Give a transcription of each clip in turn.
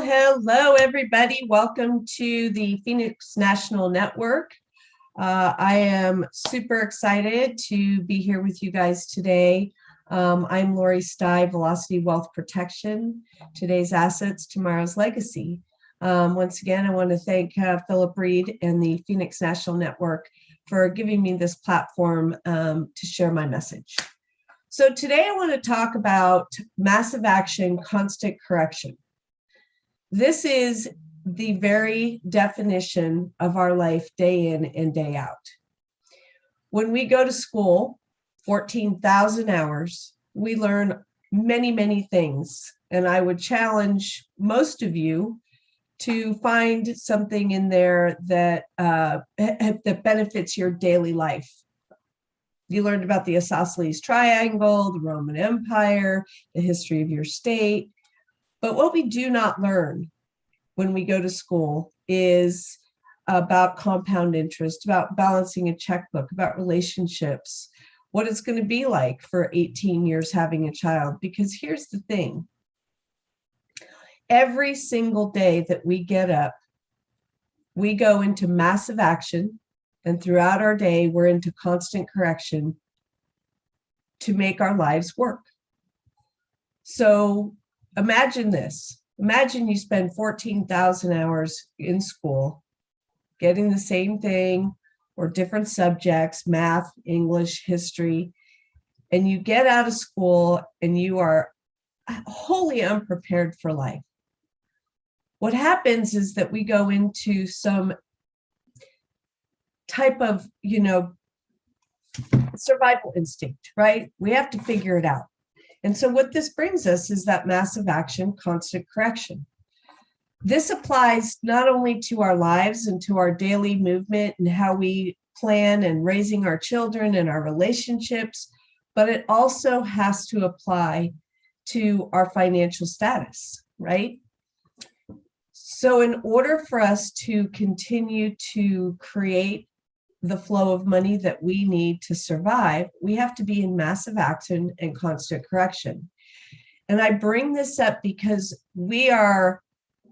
Hello, everybody. Welcome to the Phoenix National Network. I am super excited to be here with you guys today. I'm Lori Stai, Velocity Wealth Protection, today's assets, tomorrow's legacy. Once again, I want to thank Philip Reed and the Phoenix National Network for giving me this platform to share my message. So today I want to talk about massive action, constant correction. This is the very definition of our life day in and day out. When we go to school, 14,000 hours, we learn many, many things. And I would challenge most of you to find something in there that benefits your daily life. You learned about the isosceles triangle, the Roman Empire, the history of your state. But what we do not learn when we go to school is about compound interest, about balancing a checkbook, about relationships, what it's going to be like for 18 years having a child. Because here's the thing. Every single day that we get up, we go into massive action. And throughout our day, we're into constant correction to make our lives work. So imagine this. Imagine you spend 14,000 hours in school getting the same thing or different subjects, math, English, history, and you get out of school and you are wholly unprepared for life. What happens is that we go into some type of, survival instinct, right? We have to figure it out. And so what this brings us is that massive action, constant correction. This applies not only to our lives and to our daily movement and how we plan and raising our children and our relationships, but it also has to apply to our financial status, right? So in order for us to continue to create the flow of money that we need to survive, we have to be in massive action and constant correction. And I bring this up because we are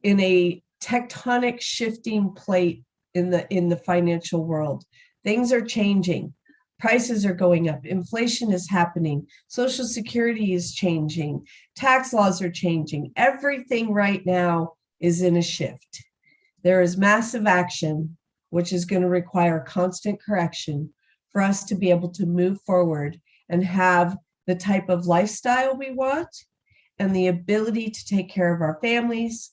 in a tectonic shifting plate in the financial world. Things are changing. Prices are going up. Inflation is happening. Social Security is changing. Tax laws are changing. Everything right now is in a shift. There is massive action, which is going to require constant correction for us to be able to move forward and have the type of lifestyle we want and the ability to take care of our families.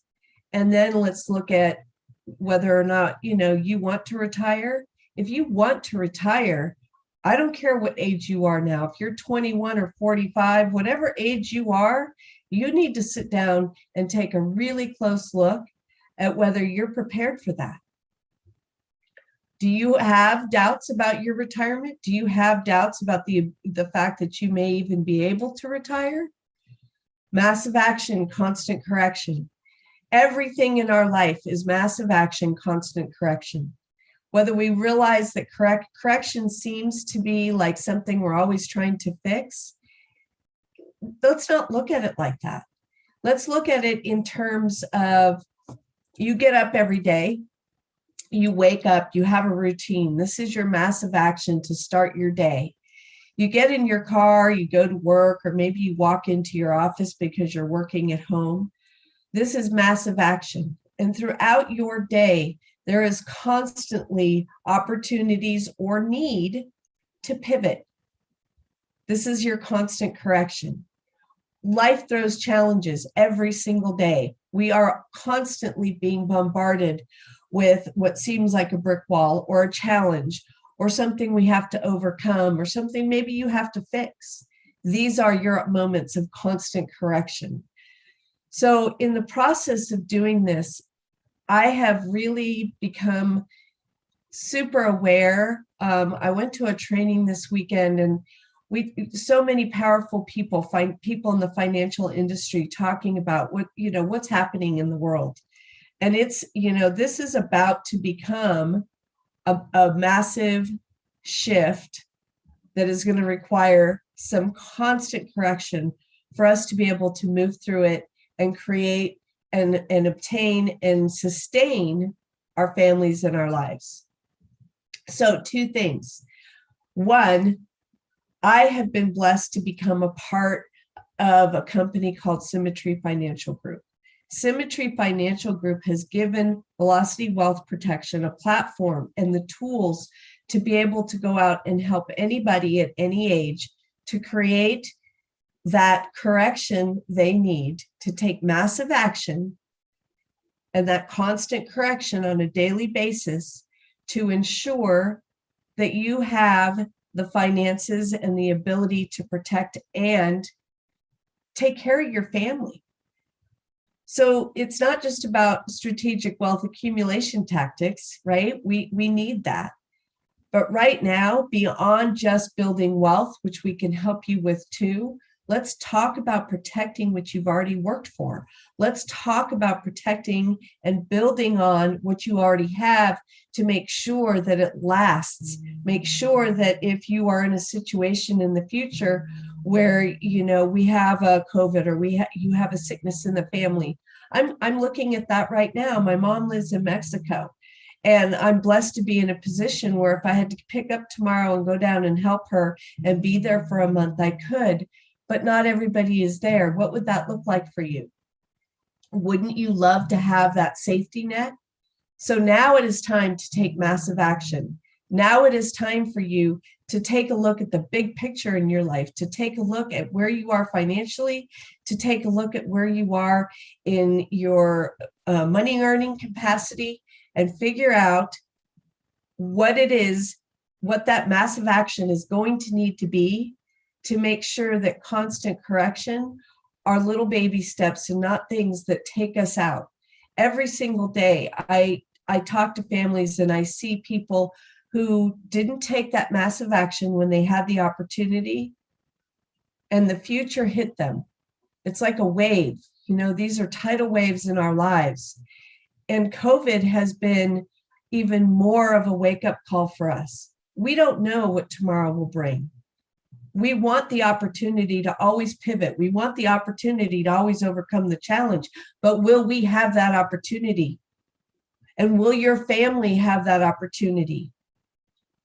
And then let's look at whether or not, you want to retire. If you want to retire, I don't care what age you are now. If you're 21 or 45, whatever age you are, you need to sit down and take a really close look at whether you're prepared for that. Do you have doubts about your retirement? Do you have doubts about the fact that you may even be able to retire? Massive action, constant correction. Everything in our life is massive action, constant correction. Whether we realize that correction seems to be like something we're always trying to fix, let's not look at it like that. Let's look at it in terms of you get up every day. You wake up, you have a routine. This is your massive action to start your day. You get in your car, you go to work, or maybe you walk into your office because you're working at home. This is massive action. And throughout your day, there is constantly opportunities or need to pivot. This is your constant correction. Life throws challenges every single day. We are constantly being bombarded with what seems like a brick wall or a challenge or something we have to overcome or something maybe you have to fix. These are your moments of constant correction. So in the process of doing this, I have really become super aware. I went to a training this weekend and so many powerful people, people in the financial industry talking about what's happening in the world. And it's, this is about to become a massive shift that is going to require some constant correction for us to be able to move through it and create and obtain and sustain our families and our lives. So 2 things. One, I have been blessed to become a part of a company called Symmetry Financial Group. Symmetry Financial Group has given Velocity Wealth Protection a platform and the tools to be able to go out and help anybody at any age to create that correction they need to take massive action, and that constant correction on a daily basis to ensure that you have the finances and the ability to protect and take care of your family. So it's not just about strategic wealth accumulation tactics, right? We need that. But right now, beyond just building wealth, which we can help you with too, let's talk about protecting what you've already worked for. Let's talk about protecting and building on what you already have to make sure that it lasts. Make sure that if you are in a situation in the future where, you know, we have a COVID or you have a sickness in the family. I'm looking at that right now. My mom lives in Mexico, and I'm blessed to be in a position where if I had to pick up tomorrow and go down and help her and be there for a month, I could, but not everybody is there. What would that look like for you? Wouldn't you love to have that safety net? So now it is time to take massive action. Now it is time for you to take a look at the big picture in your life, to take a look at where you are financially, to take a look at where you are in your money earning capacity, and figure out what it is, what that massive action is going to need to be to make sure that constant correction are little baby steps and not things that take us out. Every single day, I talk to families and I see people who didn't take that massive action when they had the opportunity, and the future hit them. It's like a wave. You know, these are tidal waves in our lives. And COVID has been even more of a wake-up call for us. We don't know what tomorrow will bring. We want the opportunity to always pivot. We want the opportunity to always overcome the challenge. But will we have that opportunity? And will your family have that opportunity?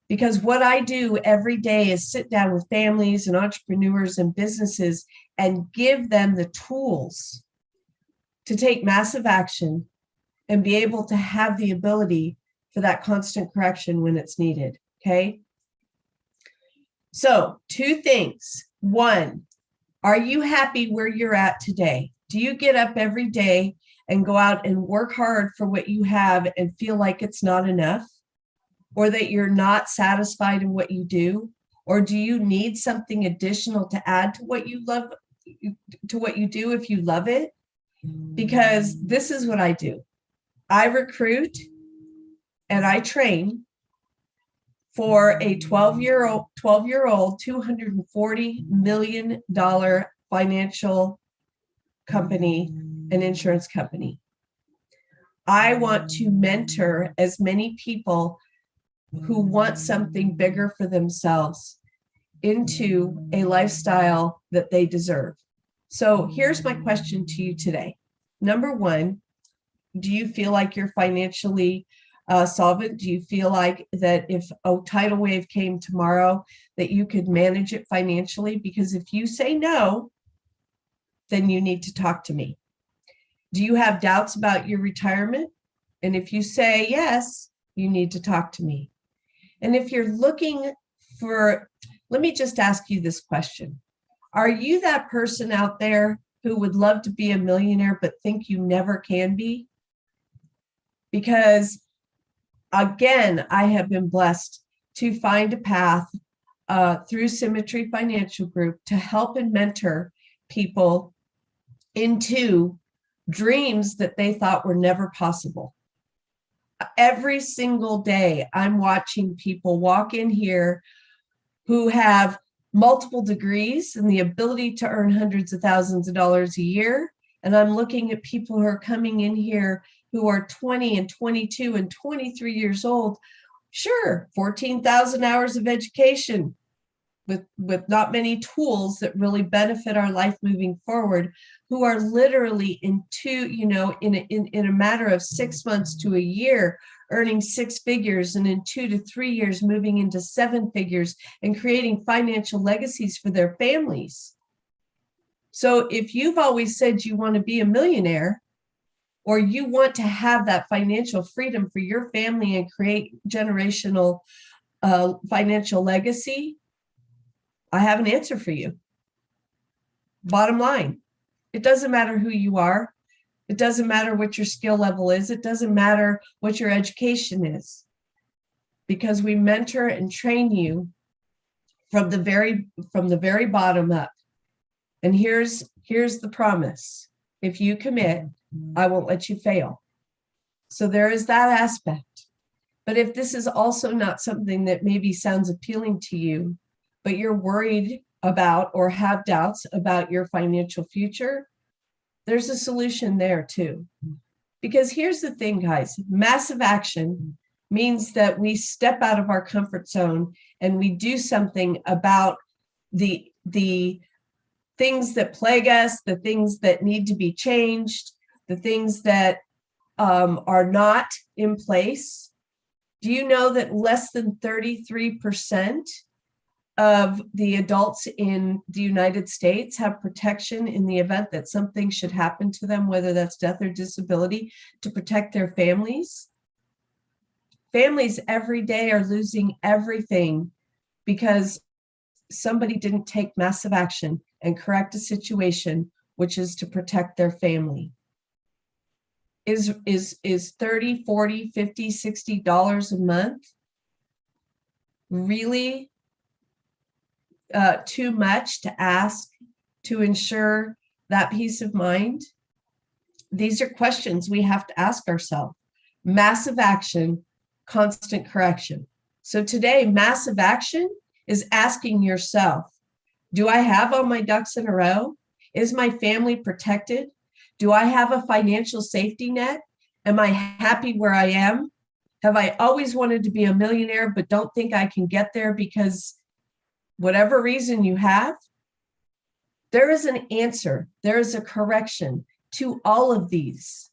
Because what I do every day is sit down with families and entrepreneurs and businesses and give them the tools to take massive action and be able to have the ability for that constant correction when it's needed, okay? So 2 things. 1, are you happy where you're at today? Do you get up every day and go out and work hard for what you have and feel like it's not enough? Or that you're not satisfied in what you do? Or do you need something additional to add to what you love, to what you do if you love it? Because this is what I do. I recruit and I train for a 12-year-old, $240 million financial company, an insurance company. I want to mentor as many people who want something bigger for themselves into a lifestyle that they deserve. So here's my question to you today. Number 1, do you feel like you're financially solvent? Do you feel like that if a tidal wave came tomorrow, that you could manage it financially? Because if you say no, then you need to talk to me. Do you have doubts about your retirement? And if you say yes, you need to talk to me. And if you're looking for, let me just ask you this question. Are you that person out there who would love to be a millionaire but think you never can be? Because again, I have been blessed to find a path through Symmetry Financial Group to help and mentor people into dreams that they thought were never possible. Every single day, I'm watching people walk in here who have multiple degrees and the ability to earn hundreds of thousands of dollars a year. And I'm looking at people who are coming in here who are 20 and 22 and 23 years old. Sure, 14,000 hours of education. with not many tools that really benefit our life moving forward, who are literally in a matter of 6 months to a year earning 6 figures, and in 2 to 3 years moving into 7 figures and creating financial legacies for their families. So if you've always said you want to be a millionaire, or you want to have that financial freedom for your family and create generational financial legacy, I have an answer for you. Bottom line, it doesn't matter who you are. It doesn't matter what your skill level is. It doesn't matter what your education is, because we mentor and train you from the very bottom up. And here's the promise. If you commit, I won't let you fail. So there is that aspect. But if this is also not something that maybe sounds appealing to you, but you're worried about or have doubts about your financial future, there's a solution there too. Because here's the thing, guys, massive action means that we step out of our comfort zone and we do something about the things that plague us, the things that need to be changed, the things that are not in place. Do you know that less than 33% of the adults in the United States have protection in the event that something should happen to them, whether that's death or disability, to protect their families? Families every day are losing everything because somebody didn't take massive action and correct a situation, which is to protect their family. Is $30, $40, $50, $60 a month really too much to ask to ensure that peace of mind? These are questions we have to ask ourselves. Massive action, constant correction. So today, massive action is asking yourself, do I have all my ducks in a row? Is my family protected? Do I have a financial safety net? Am I happy where I am? Have I always wanted to be a millionaire but don't think I can get there because whatever reason you have? There is an answer. There is a correction to all of these.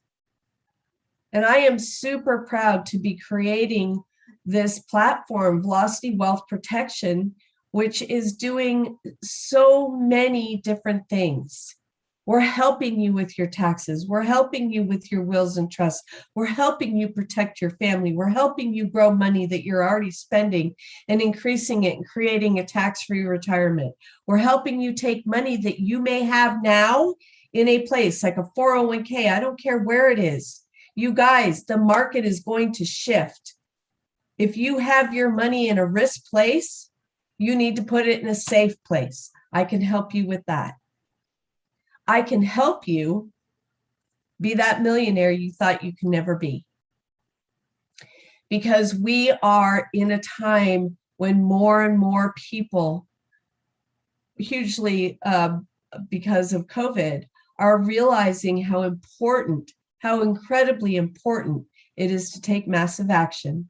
And I am super proud to be creating this platform, Velocity Wealth Protection, which is doing so many different things. We're helping you with your taxes. We're helping you with your wills and trusts. We're helping you protect your family. We're helping you grow money that you're already spending and increasing it and creating a tax-free retirement. We're helping you take money that you may have now in a place like a 401k. I don't care where it is. You guys, the market is going to shift. If you have your money in a risk place, you need to put it in a safe place. I can help you with that. I can help you be that millionaire you thought you could never be. Because we are in a time when more and more people, hugely because of COVID, are realizing how incredibly important it is to take massive action,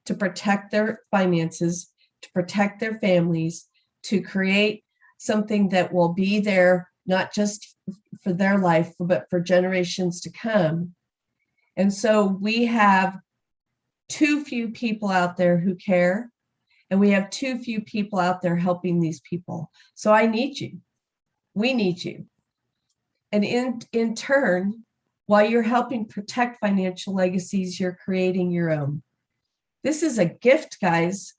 to protect their finances, to protect their families, to create something that will be there not just for their life, but for generations to come. And so we have too few people out there who care, and we have too few people out there helping these people. So I need you. We need you. And in turn, while you're helping protect financial legacies, you're creating your own. This is a gift, guys.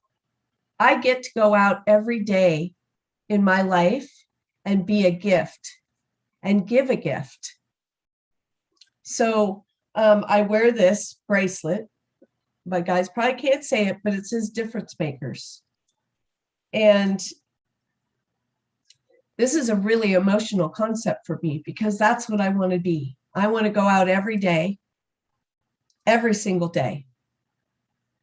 I get to go out every day in my life and be a gift and give a gift. So I wear this bracelet. My guys probably can't say it, but it says difference makers. And this is a really emotional concept for me because that's what I want to be. I want to go out every day, every single day,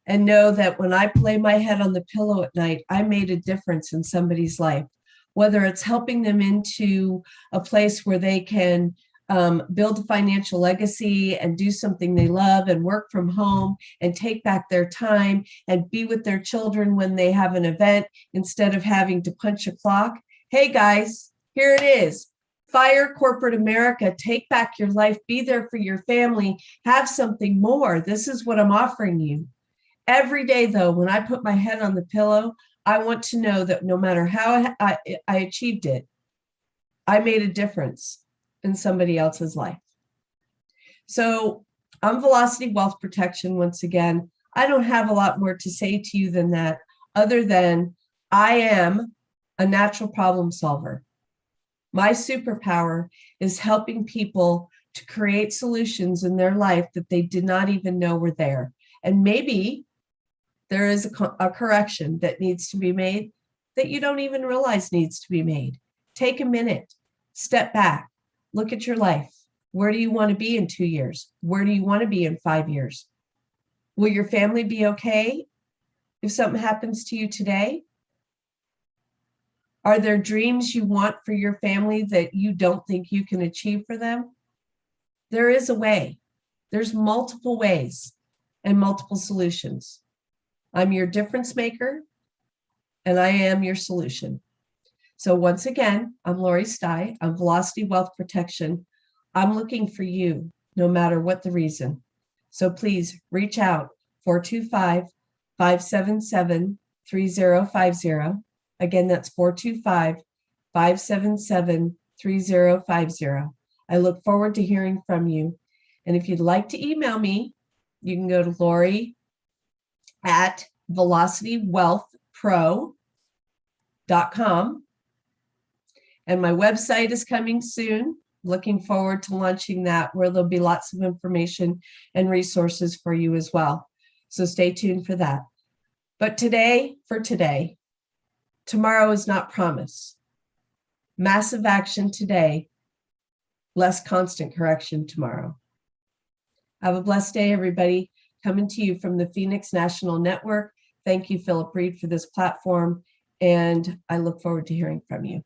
and know that when I lay my head on the pillow at night, I made a difference in somebody's life, whether it's helping them into a place where they can build a financial legacy and do something they love and work from home and take back their time and be with their children when they have an event instead of having to punch a clock. Hey guys, here it is. Fire corporate America, take back your life, be there for your family, have something more. This is what I'm offering you. Every day though, when I put my head on the pillow, I want to know that no matter how I achieved it, I made a difference in somebody else's life. So I'm Velocity Wealth Protection. Once again, I don't have a lot more to say to you than that, other than I am a natural problem solver. My superpower is helping people to create solutions in their life that they did not even know were there. And maybe there is a correction that needs to be made that you don't even realize needs to be made. Take a minute, step back, look at your life. Where do you want to be in 2 years? Where do you want to be in 5 years? Will your family be okay if something happens to you today? Are there dreams you want for your family that you don't think you can achieve for them? There is a way. There's multiple ways and multiple solutions. I'm your difference maker, and I am your solution. So once again, I'm Lori Stai. I'm Velocity Wealth Protection. I'm looking for you, no matter what the reason. So please reach out, 425-577-3050. Again, that's 425-577-3050. I look forward to hearing from you. And if you'd like to email me, you can go to lori@velocitywealthpro.com. And my website is coming soon. Looking forward to launching that, where there'll be lots of information and resources for you as well. So stay tuned for that. But today, tomorrow is not promised. Massive action today, less constant correction tomorrow. Have a blessed day, everybody. Coming to you from the Phoenix National Network. Thank you, Philip Reed, for this platform, and I look forward to hearing from you.